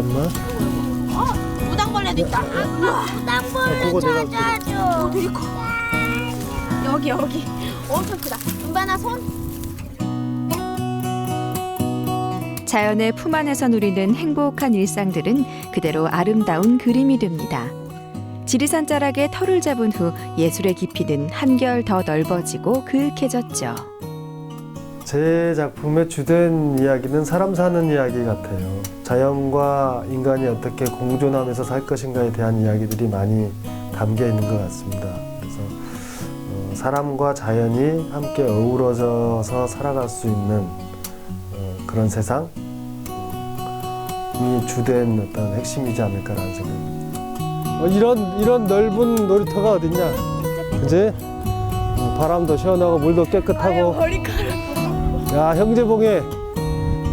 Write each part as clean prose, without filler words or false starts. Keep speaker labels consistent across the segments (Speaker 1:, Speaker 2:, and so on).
Speaker 1: 잠깐만.
Speaker 2: 무당벌레도 있다.
Speaker 1: 무당벌레
Speaker 2: 찾아줘. 되게 커. 여기 엄청 크다. 은반아 손.
Speaker 3: 자연의 품 안에서 누리는 행복한 일상들은 그대로 아름다운 그림이 됩니다. 지리산 자락에 터를 잡은 후 예술의 깊이는 한결 더 넓어지고 그윽해졌죠.
Speaker 1: 제 작품의 주된 이야기는 사람 사는 이야기 같아요. 자연과 인간이 어떻게 공존하면서 살 것인가에 대한 이야기들이 많이 담겨 있는 것 같습니다. 그래서 사람과 자연이 함께 어우러져서 살아갈 수 있는 그런 세상이 주된 어떤 핵심이지 않을까라는 생각입니다. 이런 넓은 놀이터가 어딨냐, 그지? 바람도 시원하고 물도 깨끗하고.
Speaker 2: 머리카락.
Speaker 1: 야, 형제봉에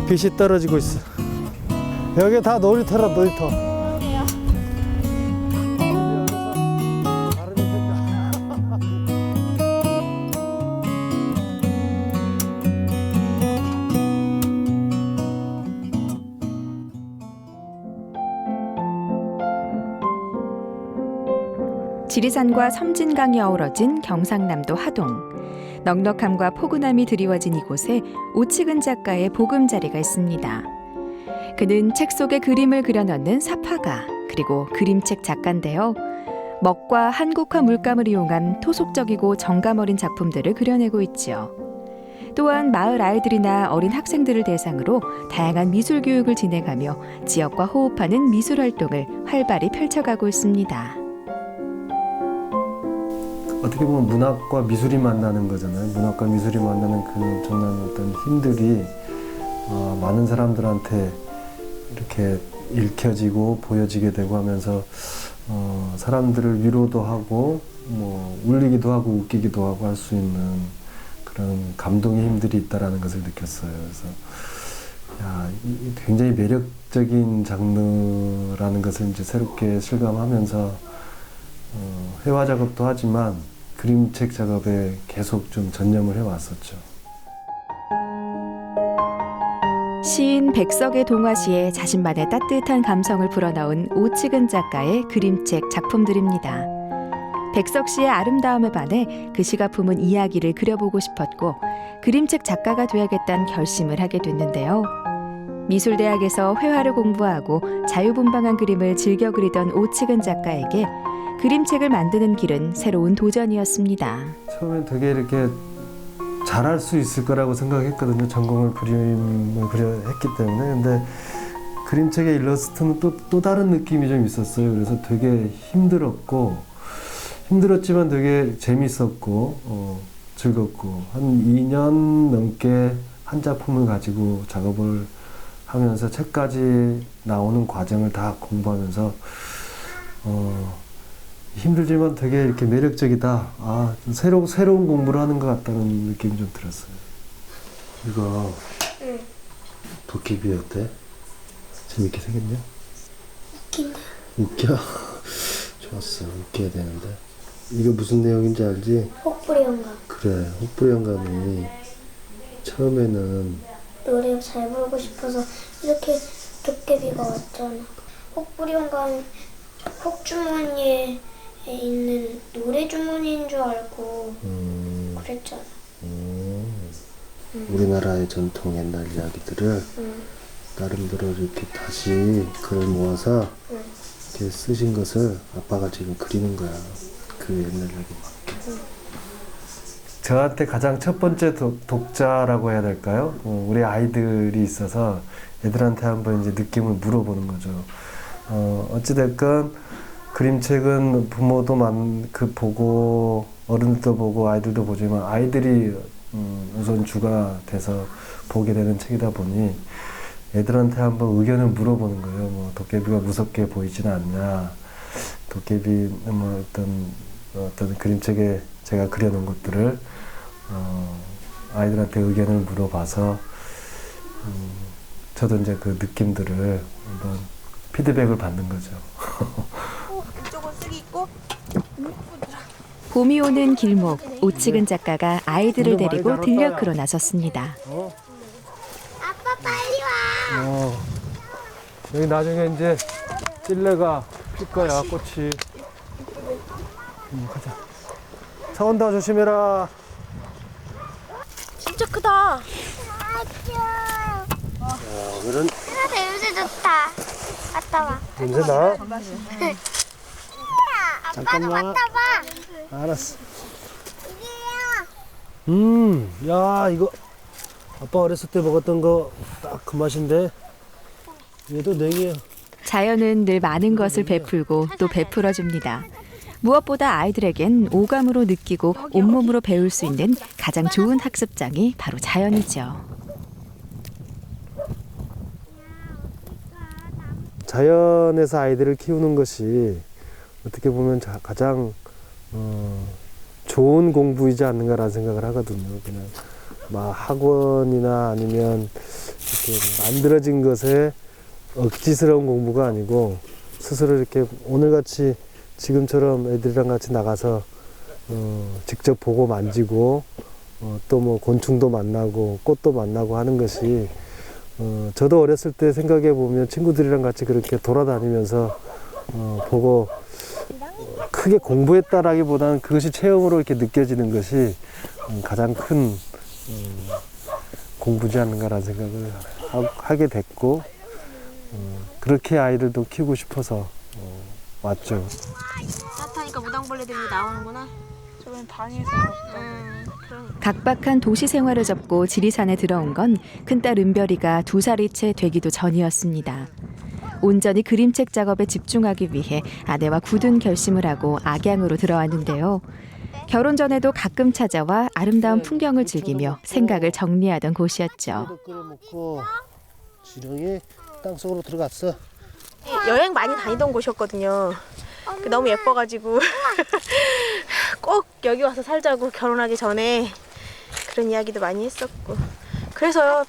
Speaker 1: 빛이 떨어지고 있어. 여기 다 놀이터라, 놀이터.
Speaker 2: 그러네요.
Speaker 3: 지리산과 섬진강이 어우러진 경상남도 하동. 넉넉함과 포근함이 드리워진 이곳에 오치근 작가의 보금자리가 있습니다. 그는 책 속에 그림을 그려넣는 사파가, 그리고 그림책 작가인데요. 먹과 한국화 물감을 이용한 토속적이고 정감 어린 작품들을 그려내고 있지요. 또한 마을 아이들이나 어린 학생들을 대상으로 다양한 미술 교육을 진행하며 지역과 호흡하는 미술 활동을 활발히 펼쳐가고 있습니다.
Speaker 1: 어떻게 보면 문학과 미술이 만나는 거잖아요. 문학과 미술이 만나는 그 엄청난 어떤 힘들이 많은 사람들한테 이렇게 읽혀지고 보여지게 되고 하면서 사람들을 위로도 하고 뭐 울리기도 하고 웃기기도 하고 할 수 있는 그런 감동의 힘들이 있다라는 것을 느꼈어요. 그래서 야, 굉장히 매력적인 장르라는 것을 이제 새롭게 실감하면서 회화 작업도 하지만 그림책 작업에 계속 좀 전념을 해왔었죠.
Speaker 3: 시인 백석의 동화시에 자신만의 따뜻한 감성을 불어넣은 오치근 작가의 그림책 작품들입니다. 백석 씨의 아름다움에 반해 그 시가 품은 이야기를 그려보고 싶었고 그림책 작가가 되야겠다는 결심을 하게 됐는데요. 미술대학에서 회화를 공부하고 자유분방한 그림을 즐겨 그리던 오치근 작가에게 그림책을 만드는 길은 새로운 도전이었습니다.
Speaker 1: 처음엔 되게 이렇게 잘할 수 있을 거라고 생각했거든요. 전공을 그림을 했기 때문에. 근데 그림책의 일러스트는 또 다른 느낌이 좀 있었어요. 그래서 되게 힘들었지만 되게 재밌었고 즐겁고 한 2년 넘게 한 작품을 가지고 작업을 하면서 책까지 나오는 과정을 다 공부하면서 힘들지만 되게 이렇게 매력적이다. 새로운 공부를 하는 것 같다는 느낌이 좀 들었어요. 이거 도깨비 어때? 재밌게 생겼냐?
Speaker 4: 웃긴다.
Speaker 1: 웃겨? 좋았어. 웃겨야 되는데. 이거 무슨 내용인지 알지?
Speaker 4: 혹부리 영감.
Speaker 1: 그래. 혹부리 영감이 처음에는
Speaker 4: 노래 잘 부르고 싶어서 이렇게 도깨비가 왔잖아. 혹부리 영감 혹주머니에 있는 노래 주머니인 줄 알고 그랬잖아.
Speaker 1: 우리나라의 전통 옛날 이야기들을 나름대로 이렇게 다시 글을 모아서 이렇게 쓰신 것을 아빠가 지금 그리는 거야. 그 옛날 이야기 맞게. 저한테 가장 첫 번째 독자라고 해야 될까요? 우리 아이들이 있어서 애들한테 한번 이제 느낌을 물어보는 거죠. 어찌됐건 그림책은 부모도 보고 어른들도 보고 아이들도 보지만 아이들이 우선 주가 돼서 보게 되는 책이다 보니 애들한테 한번 의견을 물어보는 거예요. 뭐 도깨비가 무섭게 보이지는 않냐, 도깨비 뭐 어떤 그림책에 제가 그려놓은 것들을 아이들한테 의견을 물어봐서 저도 이제 그 느낌들을 한번 피드백을 받는 거죠.
Speaker 2: 이쪽은 쓱 있고.
Speaker 3: 봄이 오는 길목, 오치근 작가가 아이들을 데리고 들녘으로 나섰습니다.
Speaker 4: 아빠 빨리 와.
Speaker 1: 여기 나중에 이제 찔레가 필 거야, 꽃이. 가자. 차 온다, 조심해라.
Speaker 2: 진짜 크다.
Speaker 1: 오늘은
Speaker 4: 냄새 좋다. 갔다 와.
Speaker 1: 냄새 나?
Speaker 4: 잠깐만. 갔다 와.
Speaker 1: 알았어. 야, 이거 아빠 어렸을 때 먹었던 거 딱 그 맛인데. 얘도 냉이야.
Speaker 3: 자연은 늘 많은 것을 베풀고 또 베풀어 줍니다. 무엇보다 아이들에겐 오감으로 느끼고 온몸으로 배울 수 있는 가장 좋은 학습장이 바로 자연이죠.
Speaker 1: 자연에서 아이들을 키우는 것이 어떻게 보면 가장 좋은 공부이지 않는가라는 생각을 하거든요. 그냥 막 학원이나 아니면 이렇게 만들어진 것에 억지스러운 공부가 아니고 스스로 이렇게 오늘같이 지금처럼 애들이랑 같이 나가서 직접 보고 만지고 또 뭐 곤충도 만나고 꽃도 만나고 하는 것이 저도 어렸을 때 생각해 보면 친구들이랑 같이 그렇게 돌아다니면서 보고 크게 공부했다라기보다는 그것이 체험으로 이렇게 느껴지는 것이 가장 큰 공부지 않는가라는 생각을 하게 됐고 그렇게 아이들도 키우고 싶어서 왔죠.
Speaker 2: 따뜻하니까 무당벌레들이 나오는구나.
Speaker 5: 저번에 방에서
Speaker 2: 그러니까.
Speaker 3: 각박한 도시 생활을 접고 지리산에 들어온 건 큰딸 은별이가 2살이 채 되기도 전이었습니다. 온전히 그림책 작업에 집중하기 위해 아내와 굳은 결심을 하고 악양으로 들어왔는데요. 결혼 전에도 가끔 찾아와 아름다운 풍경을 즐기며 생각을 정리하던 곳이었죠.
Speaker 1: 끓여먹고 지렁이 땅속으로 들어갔어.
Speaker 2: 여행 많이 다니던 곳이었거든요. 너무 예뻐가지고 꼭 여기 와서 살자고 결혼하기 전에 그런 이야기도 많이 했었고 그래서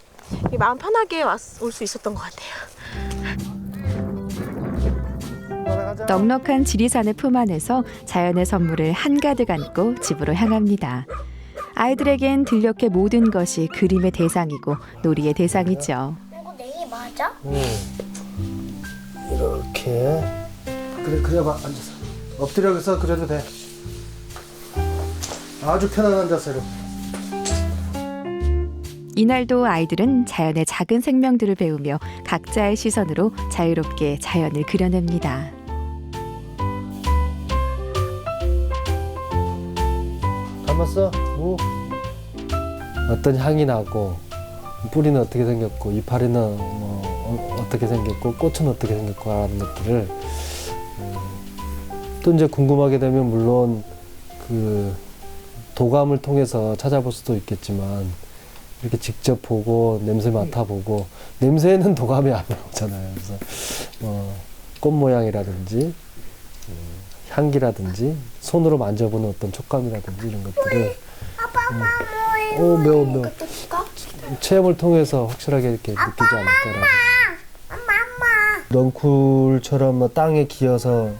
Speaker 2: 마음 편하게 올 수 있었던 것 같아요.
Speaker 3: 넉넉한 지리산의 품 안에서 자연의 선물을 한가득 안고 집으로 향합니다. 아이들에겐 들녘의 모든 것이 그림의 대상이고 놀이의 대상이죠.
Speaker 4: 이거 냉이 맞아?
Speaker 1: 이렇게 그래 봐. 앉아서 엎드려서 그래도 돼. 아주 편하게 앉아서 이렇게.
Speaker 3: 이날도 아이들은 자연의 작은 생명들을 배우며 각자의 시선으로 자유롭게 자연을 그려냅니다.
Speaker 1: 담았어? 뭐? 어떤 향이 나고 뿌리는 어떻게 생겼고 이파리는 뭐 어떻게 생겼고 꽃은 어떻게 생겼고 하는 것들을 또 이제 궁금하게 되면 물론 그 도감을 통해서 찾아볼 수도 있겠지만 이렇게 직접 보고 냄새 맡아보고 냄새는 도감이 안 나오잖아요. 그래서 꽃 모양이라든지 향기라든지 손으로 만져보는 어떤 촉감이라든지 이런 것들을 매워 체험을 통해서 확실하게 이렇게 느끼지 않을까라고. 넝쿨처럼 뭐 땅에 기어서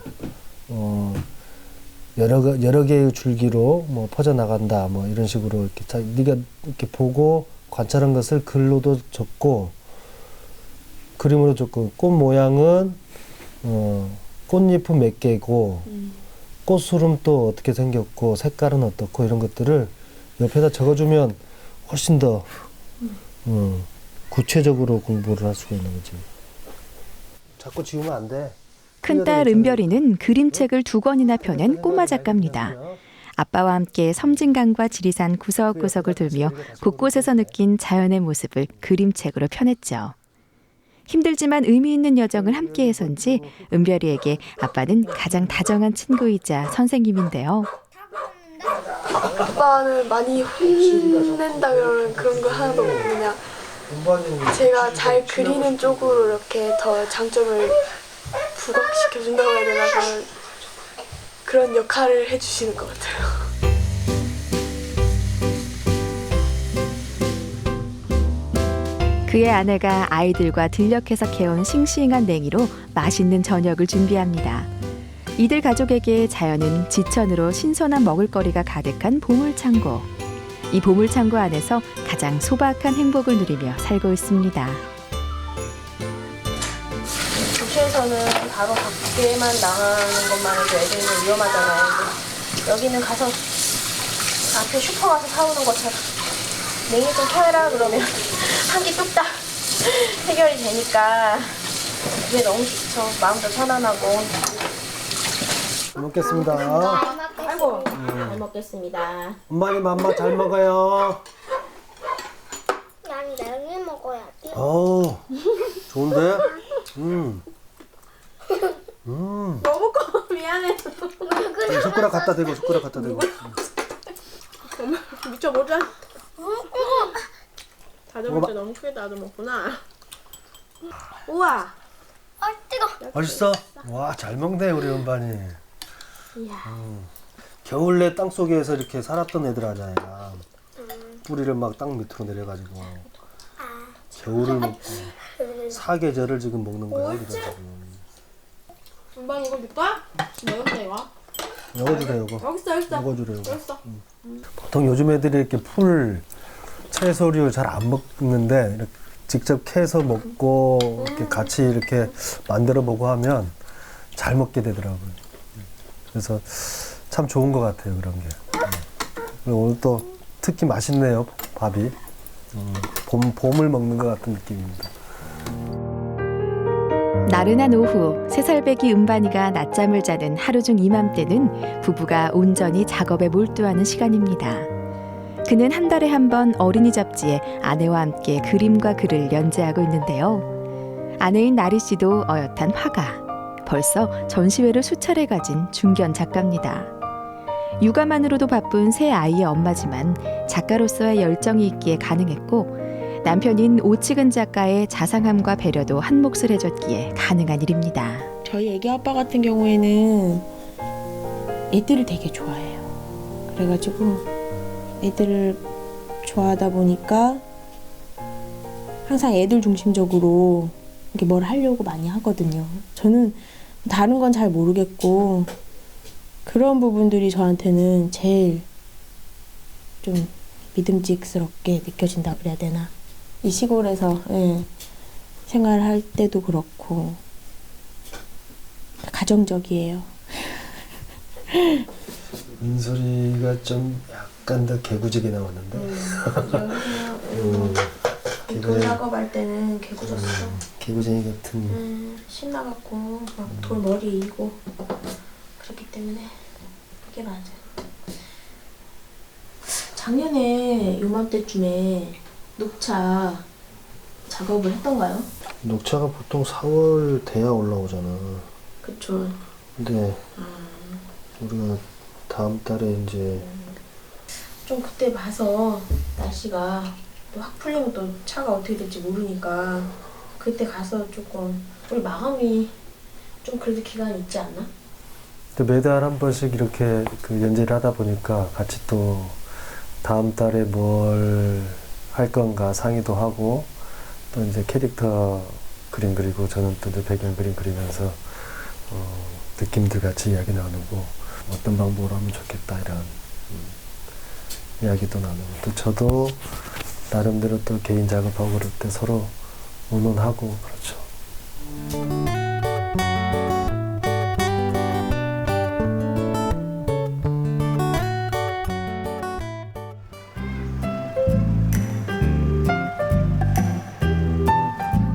Speaker 1: 여러 개의 줄기로 뭐 퍼져 나간다 뭐 이런 식으로 이렇게 네가 이렇게 보고 관찰한 것을 글로도 적고 그림으로 적고 꽃 모양은 꽃잎은 몇 개고 꽃수름 또 어떻게 생겼고 색깔은 어떻고 이런 것들을 옆에다 적어주면 훨씬 더 구체적으로 공부를 할 수가 있는 거지. 자꾸 지우면 안 돼.
Speaker 3: 큰딸 은별이는 그림책을 2권이나 펴낸 꼬마 작가입니다. 아빠와 함께 섬진강과 지리산 구석구석을 돌며 곳곳에서 느낀 자연의 모습을 그림책으로 펴냈죠. 힘들지만 의미 있는 여정을 함께해서인지 은별이에게 아빠는 가장 다정한 친구이자 선생님인데요.
Speaker 5: 아빠는 많이 혼낸다 그런 거 하나도 없고 그냥 제가 잘 그리는 쪽으로 이렇게 더 장점을 부각시켜준다고 해야 되나 그런 역할을 해주시는 것 같아요.
Speaker 3: 그의 아내가 아이들과 들녘에서 캐온 싱싱한 냉이로 맛있는 저녁을 준비합니다. 이들 가족에게 자연은 지천으로 신선한 먹을거리가 가득한 보물창고. 이 보물창고 안에서 가장 소박한 행복을 누리며 살고 있습니다.
Speaker 2: 도시에서는 바로 밖에만 나가는 것만 해도 애들은 위험하잖아요. 근데 여기는 가서 앞에 슈퍼 가서 사오는 것처럼 냉이 좀 켜라 그러면 한 끼 뚝딱 해결이 되니까 그게 너무 좋죠. 마음도 편안하고.
Speaker 1: 잘 먹겠습니다.
Speaker 2: 아이고, 잘 먹겠습니다.
Speaker 1: 엄마니 맘마 잘 먹어요.
Speaker 4: 난 냉이 먹어야지.
Speaker 1: 좋은데?
Speaker 2: 너무 커. 미안해.
Speaker 1: 숟가락 갖다 대고, 숟가락 갖다 대고.
Speaker 2: 미쳐보자. 다져볼 때 너무 크게 다져먹구나. 우와.
Speaker 4: 뜨거.
Speaker 1: 맛있어? 와, 잘 먹네, 우리 은반이.
Speaker 2: 이야.
Speaker 1: 겨울 내 땅 속에서 이렇게 살았던 애들 아니야. 뿌리를 막 땅 밑으로 내려가지고. 겨울을 먹고, 사계절을 지금 먹는 거야, 우리가 지금.
Speaker 2: 금방 이거 줄까? 먹었네 이거.
Speaker 1: 요거 주래, 요거.
Speaker 2: 여기 있어, 여기 있어.
Speaker 1: 요거 주래, 요거.
Speaker 2: 여기 있어.
Speaker 1: 보통 요즘 애들이 이렇게 풀, 채소류 잘 안 먹는데, 이렇게 직접 캐서 먹고, 이렇게 같이 이렇게 만들어 보고 하면 잘 먹게 되더라고요. 그래서 참 좋은 것 같아요, 그런 게. 그리고 오늘 또 특히 맛있네요, 밥이. 봄을 먹는 것 같은 느낌입니다.
Speaker 3: 나른한 오후 3살배기 은반이가 낮잠을 자는 하루 중 이맘때는 부부가 온전히 작업에 몰두하는 시간입니다. 그는 한 달에 한 번 어린이 잡지에 아내와 함께 그림과 글을 연재하고 있는데요. 아내인 나리 씨도 어엿한 화가. 벌써 전시회를 수차례 가진 중견 작가입니다. 육아만으로도 바쁜 세 아이의 엄마지만 작가로서의 열정이 있기에 가능했고 남편인 오치근 작가의 자상함과 배려도 한 몫을 해줬기에 가능한 일입니다.
Speaker 6: 저희 애기 아빠 같은 경우에는 애들을 되게 좋아해요. 그래가지고 애들을 좋아하다 보니까 항상 애들 중심적으로 이렇게 뭘 하려고 많이 하거든요. 저는 다른 건 잘 모르겠고 그런 부분들이 저한테는 제일 좀 믿음직스럽게 느껴진다 그래야 되나. 이 시골에서 생활할 때도 그렇고 가정적이에요.
Speaker 1: 민소리가 좀 약간 더 개구지게 나왔는데.
Speaker 2: 돌 작업할 때는 개구졌어.
Speaker 1: 개구쟁이 같은.
Speaker 2: 신나갖고 막 돌 머리에 이고 그렇기 때문에 그게 맞아.
Speaker 6: 작년에 요맘때쯤에 녹차 작업을 했던가요?
Speaker 1: 녹차가 보통 4월 돼야 올라오잖아.
Speaker 6: 그쵸.
Speaker 1: 근데 우리가 다음 달에 이제
Speaker 6: 좀 그때 봐서 날씨가 또 확 풀리면 또 차가 어떻게 될지 모르니까 그때 가서 조금 우리 마감이 좀 그래도 기간이 있지 않나?
Speaker 1: 또 매달 한 번씩 이렇게 그 연재를 하다 보니까 같이 또 다음 달에 뭘 할 건가 상의도 하고 또 이제 캐릭터 그림 그리고 저는 또 이제 배경 그림 그리면서 느낌들 같이 이야기 나누고 어떤 방법으로 하면 좋겠다 이런 이야기도 나누고 또 저도 나름대로 또 개인 작업하고 그럴 때 서로 의논하고 그렇죠.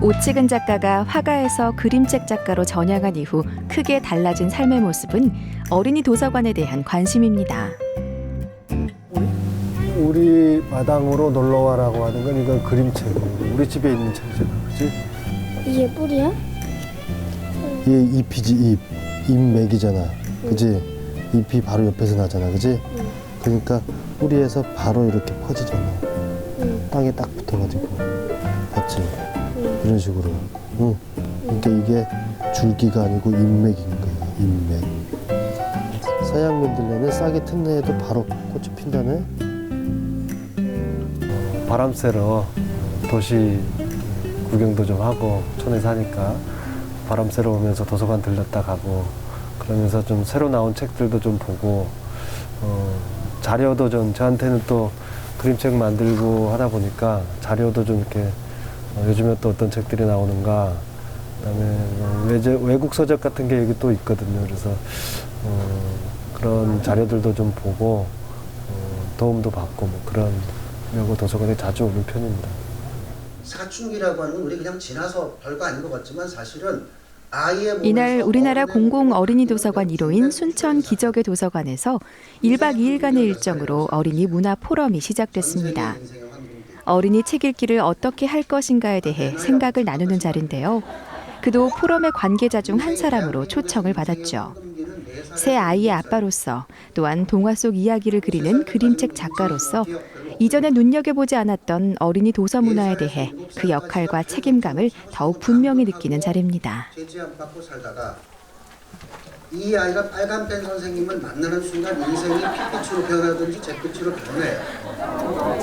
Speaker 3: 오치근 작가가 화가에서 그림책 작가로 전향한 이후 크게 달라진 삶의 모습은 어린이 도서관에 대한 관심입니다.
Speaker 1: 우리 마당으로 놀러와라고 하는 건 이건 그림책이에요. 우리 집에 있는 책이잖아, 그렇지?
Speaker 4: 이게 뿌리야?
Speaker 1: 얘 잎이지, 잎. 잎맥이잖아, 그지? 잎이 바로 옆에서 나잖아, 그지? 그러니까 뿌리에서 바로 이렇게 퍼지잖아. 땅에 딱 붙어가지고, 봤지? 이런 식으로. 그러니까 이게 줄기가 아니고 잎맥인 거야, 잎맥. 서양 민들레는 싹이 튼 애도 바로 꽃이 핀다네. 바람 쐬러 도시 구경도 좀 하고 촌에 사니까 바람 쐬러 오면서 도서관 들렀다 가고 그러면서 좀 새로 나온 책들도 좀 보고 자료도 좀 저한테는 또 그림책 만들고 하다 보니까 자료도 좀 이렇게 요즘에 또 어떤 책들이 나오는가 그다음에 외국 서적 같은 게 여기 또 있거든요. 그래서 그런 자료들도 좀 보고 도움도 받고 뭐 그러려고 도서관에 자주 오는 편입니다.
Speaker 7: 사춘기라고 하는 건 우리 그냥 지나서 별거 아닌 것 같지만 사실은 아이의
Speaker 3: 이날 우리나라 공공 어린이 도서관 1호인 순천 기적의 도서관에서 1박 2일간의 일정으로 어린이 문화 포럼이 시작됐습니다. 어린이 책 읽기를 어떻게 할 것인가에 대해 생각을 나누는 자리인데요. 그도 포럼의 관계자 중 한 사람으로 초청을 받았죠. 새 아이의 아빠로서 또한 동화 속 이야기를 그리는 그림책 작가로서 이전에 눈여겨보지 않았던 어린이 도서 문화에 대해 그 역할과 책임감을 더욱 분명히 느끼는 자리입니다.
Speaker 7: 제지 안 받고 살다가 이 아이가 빨간펜 선생님을 만나는 순간 인생이 핏빛으로 변하든지 잿빛으로 변해요.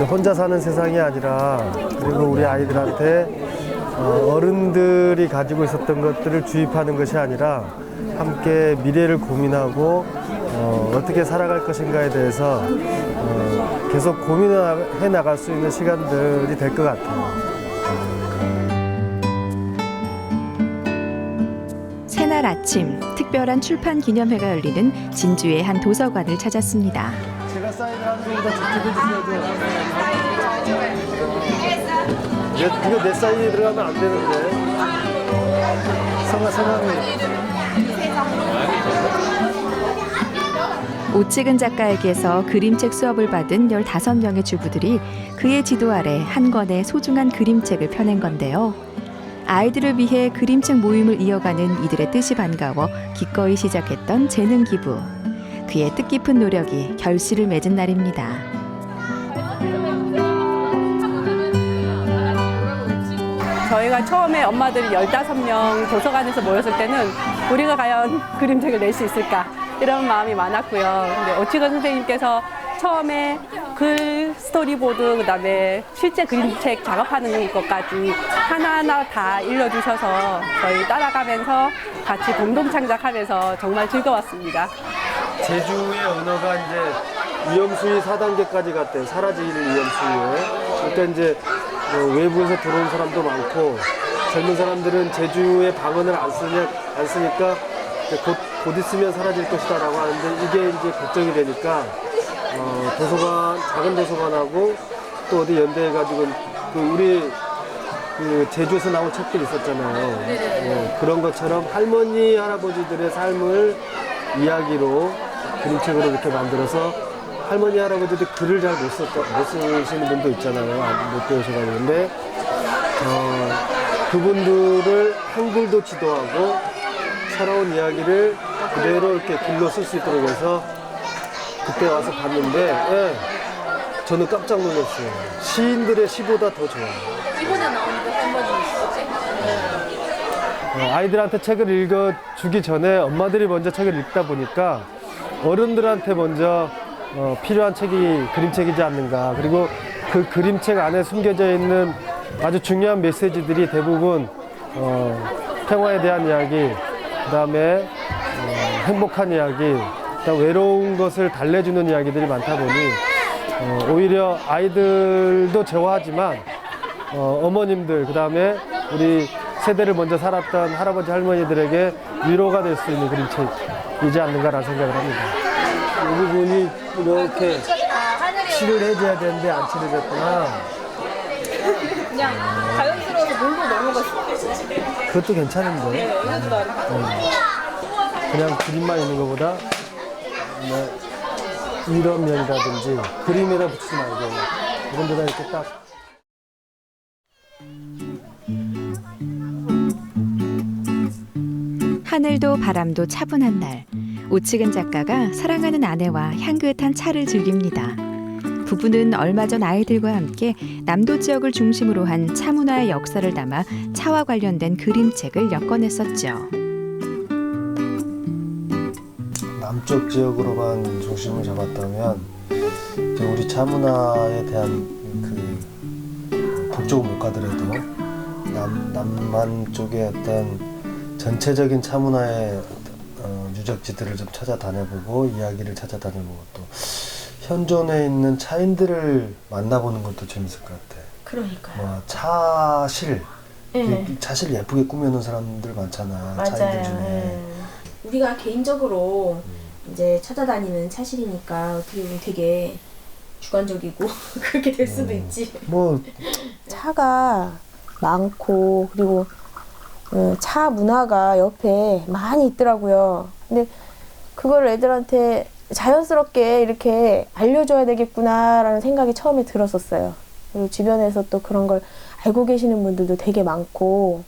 Speaker 1: 혼자 사는 세상이 아니라 그리고 우리 아이들한테 어른들이 가지고 있었던 것들을 주입하는 것이 아니라 함께 미래를 고민하고 어떻게 살아갈 것인가에 대해서 계속 고민해 나갈 수 있는 시간들이 될 것 같아요.
Speaker 3: 새날 아침 특별한 출판 기념회가 열리는 진주의 한 도서관을 찾았습니다.
Speaker 1: 제가 사인을 하는 것보다 직접 해주셔야죠. 이거 내 사인이 들어가면 안 되는데. 성함이.
Speaker 3: 오치근 작가에게서 그림책 수업을 받은 15명의 주부들이 그의 지도 아래 한 권의 소중한 그림책을 펴낸 건데요. 아이들을 위해 그림책 모임을 이어가는 이들의 뜻이 반가워 기꺼이 시작했던 재능 기부. 그의 뜻깊은 노력이 결실을 맺은 날입니다.
Speaker 8: 저희가 처음에 엄마들이 15명 도서관에서 모였을 때는 우리가 과연 그림책을 낼 수 있을까 이런 마음이 많았고요. 근데 오치근 선생님께서 처음에 글 스토리보드 그다음에 실제 그림책 작업하는 것까지 하나하나 다 일러주셔서 저희 따라가면서 같이 공동 창작하면서 정말 즐거웠습니다.
Speaker 1: 제주의 언어가 이제 위험수위 4단계까지 갔대요. 사라질 위험수위에. 그러니까 이제 외부에서 들어온 사람도 많고 젊은 사람들은 제주의 방언을 안 쓰니까 곧 있으면 사라질 것이다라고 하는데 이게 이제 걱정이 되니까 도서관, 작은 도서관하고 또 어디 연대해가지고 우리 제주에서 나온 책들이 있었잖아요. 그런 것처럼 할머니, 할아버지들의 삶을 이야기로 그림책으로 이렇게 만들어서 할머니, 할아버지들 글을 잘 못 쓰시는 분도 있잖아요. 못 배우셔가지고. 그분들을 한글도 지도하고 살아온 이야기를 그대로 이렇게 글로 쓸 수 있도록 해서 그때 와서 봤는데 저는 깜짝 놀랐어요. 시인들의 시보다 더 좋아요.
Speaker 5: 이번에 나오는 거 한번 보시지?
Speaker 1: 아이들한테 책을 읽어주기 전에 엄마들이 먼저 책을 읽다 보니까 어른들한테 먼저 필요한 책이 그림책이지 않는가. 그리고 그 그림책 안에 숨겨져 있는 아주 중요한 메시지들이 대부분 평화에 대한 이야기, 그다음에 행복한 이야기, 그다음 외로운 것을 달래주는 이야기들이 많다 보니 오히려 아이들도 좋아하지만 어머님들, 그다음에 우리 세대를 먼저 살았던 할아버지 할머니들에게 위로가 될 수 있는 그림책이지 않는가라는 생각을 합니다. 이 부분이 이렇게 칠을 해줘야 되는데 안 칠해졌구나.
Speaker 5: 그냥 자연스러워서 물고 넣는 거
Speaker 1: 그것도 괜찮은데. 그냥 그림만 있는 것보다 이런 면이라든지 그림에다 붙이지 말고 이런 데다 이렇게 딱.
Speaker 3: 하늘도 바람도 차분한 날, 오치근 작가가 사랑하는 아내와 향긋한 차를 즐깁니다. 부부는 얼마 전 아이들과 함께 남도 지역을 중심으로 한 차 문화의 역사를 담아 차와 관련된 그림책을 엮어냈었죠.
Speaker 1: 남쪽 지역으로만 중심을 잡았다면 우리 차 문화에 대한 북쪽은 못 가더라도 남한 쪽의 어떤 전체적인 차 문화의 유적지들을 좀 찾아다녀보고 이야기를 찾아다녀보고 또 현존에 있는 차인들을 만나보는 것도 재밌을 것 같아.
Speaker 6: 그러니까요.
Speaker 1: 뭐 차실,
Speaker 6: 네.
Speaker 1: 차실 예쁘게 꾸며놓은 사람들 많잖아. 차이들
Speaker 6: 맞아요.
Speaker 1: 중에.
Speaker 6: 예. 우리가 개인적으로 이제 찾아다니는 차실이니까 어떻게 보면 되게 주관적이고 그렇게 될 수도 있지.
Speaker 1: 뭐
Speaker 2: 차가 많고 그리고 차 문화가 옆에 많이 있더라고요. 근데 그걸 애들한테 자연스럽게 이렇게 알려줘야 되겠구나라는 생각이 처음에 들었었어요. 그리고 주변에서 또 그런 걸 알고 계시는 분들도 되게 많고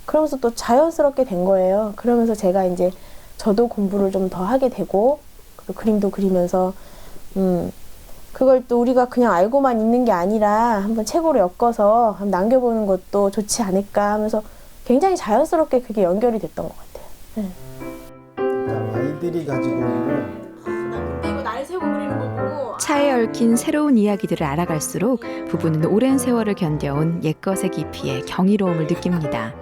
Speaker 2: 그러면서 또 자연스럽게 된 거예요. 그러면서 제가 이제 저도 공부를 좀 더 하게 되고 그리고 그림도 그리면서 그걸 또 우리가 그냥 알고만 있는 게 아니라 한번 책으로 엮어서 한번 남겨보는 것도 좋지 않을까 하면서 굉장히 자연스럽게 그게 연결이 됐던 것 같아요. 네.
Speaker 1: 그러니까 아이들이 가지고 있는
Speaker 2: 근데 이거 날 세고 그리는 거 보고
Speaker 3: 차에 얽힌 새로운 이야기들을 알아갈수록 부부는 오랜 세월을 견뎌온 옛것의 깊이에 경이로움을 느낍니다.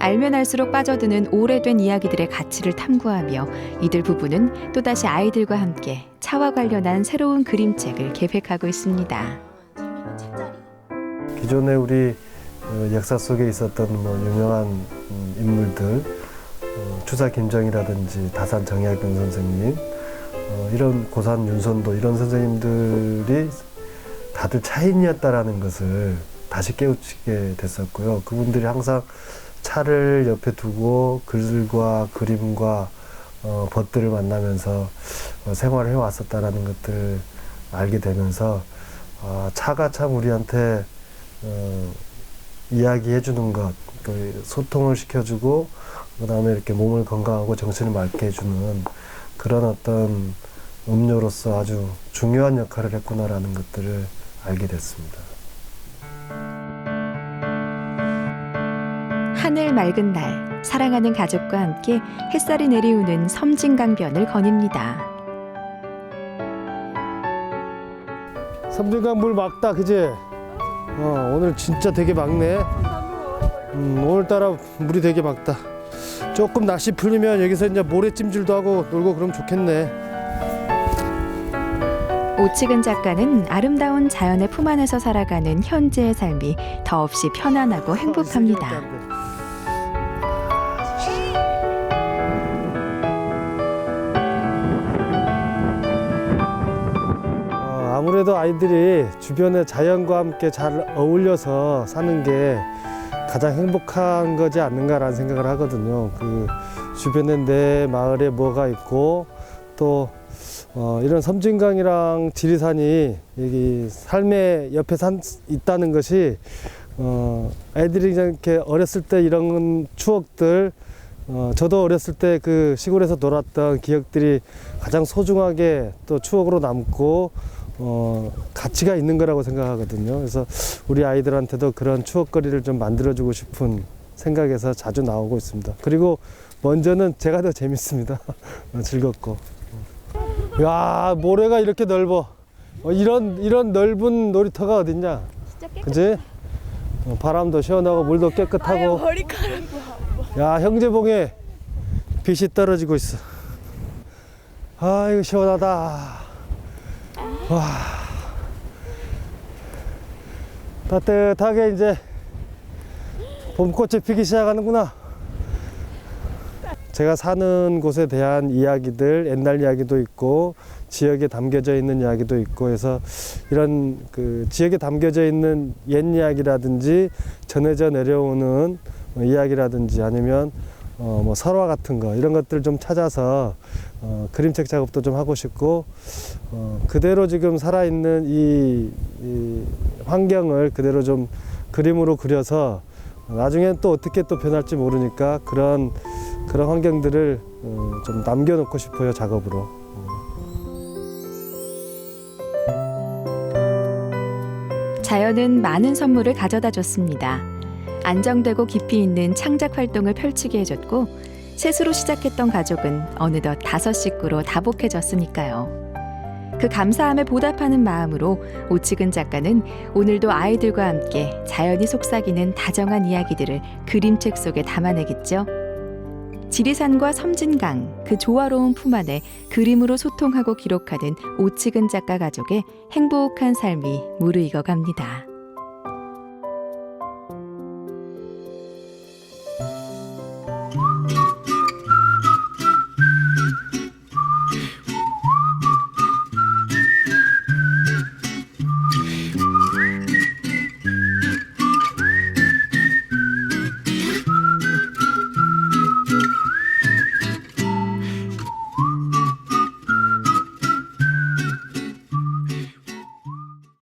Speaker 3: 알면 알수록 빠져드는 오래된 이야기들의 가치를 탐구하며 이들 부부는 또다시 아이들과 함께 차와 관련한 새로운 그림책을 계획하고 있습니다.
Speaker 1: 기존에 우리 역사 속에 있었던 뭐 유명한 인물들, 추사 김정이라든지 다산 정약용 선생님, 이런 고산 윤선도 이런 선생님들이 다들 차인이었다라는 것을 다시 깨우치게 됐었고요. 그분들이 항상 차를 옆에 두고 글과 그림과 벗들을 만나면서 생활을 해왔었다라는 것들을 알게 되면서 차가 참 우리한테 이야기해 주는 것, 소통을 시켜주고 그다음에 이렇게 몸을 건강하고 정신을 맑게 해주는 그런 어떤 음료로서 아주 중요한 역할을 했구나라는 것들을 알게 됐습니다.
Speaker 3: 하늘 맑은 날, 사랑하는 가족과 함께 햇살이 내리우는 섬진강변을 거닙니다.
Speaker 1: 섬진강 물 맑다, 그지? 오늘 진짜 되게 맑네. 오늘따라 물이 되게 맑다. 조금 날씨 풀리면 여기서 이제 모래찜질도 하고 놀고 그러면 좋겠네.
Speaker 3: 오치근 작가는 아름다운 자연의 품 안에서 살아가는 현재의 삶이 더없이 편안하고 행복합니다.
Speaker 1: 아무래도 아이들이 주변의 자연과 함께 잘 어울려서 사는 게 가장 행복한 거지 않는가라는 생각을 하거든요. 그 주변에 내 마을에 뭐가 있고 또 이런 섬진강이랑 지리산이 여기 삶의 옆에 있다는 것이 애들이 이렇게 어렸을 때 이런 추억들, 저도 어렸을 때 그 시골에서 놀았던 기억들이 가장 소중하게 또 추억으로 남고 가치가 있는 거라고 생각하거든요. 그래서 우리 아이들한테도 그런 추억거리를 좀 만들어주고 싶은 생각에서 자주 나오고 있습니다. 그리고 먼저는 제가 더 재밌습니다. 즐겁고. 야, 모래가 이렇게 넓어. 이런 넓은 놀이터가 어딨냐? 그지? 바람도 시원하고 물도 깨끗하고. 야, 형제봉에 빛이 떨어지고 있어. 아, 이거 시원하다. 와, 따뜻하게 이제 봄꽃이 피기 시작하는구나. 제가 사는 곳에 대한 이야기들, 옛날 이야기도 있고 지역에 담겨져 있는 이야기도 있고 해서 이런 그 지역에 담겨져 있는 옛 이야기라든지 전해져 내려오는 이야기라든지 아니면 뭐 설화 같은 거 이런 것들 좀 찾아서 그림책 작업도 좀 하고 싶고 그대로 지금 살아있는 이 환경을 그대로 좀 그림으로 그려서 나중엔 또 어떻게 또 변할지 모르니까 그런 환경들을 좀 남겨놓고 싶어요, 작업으로.
Speaker 3: 자연은 많은 선물을 가져다 줬습니다. 안정되고 깊이 있는 창작 활동을 펼치게 해줬고 셋으로 시작했던 가족은 어느덧 5 식구로 다복해졌으니까요. 그 감사함에 보답하는 마음으로 오치근 작가는 오늘도 아이들과 함께 자연이 속삭이는 다정한 이야기들을 그림책 속에 담아내겠죠. 지리산과 섬진강, 그 조화로운 품 안에 그림으로 소통하고 기록하는 오치근 작가 가족의 행복한 삶이 무르익어 갑니다.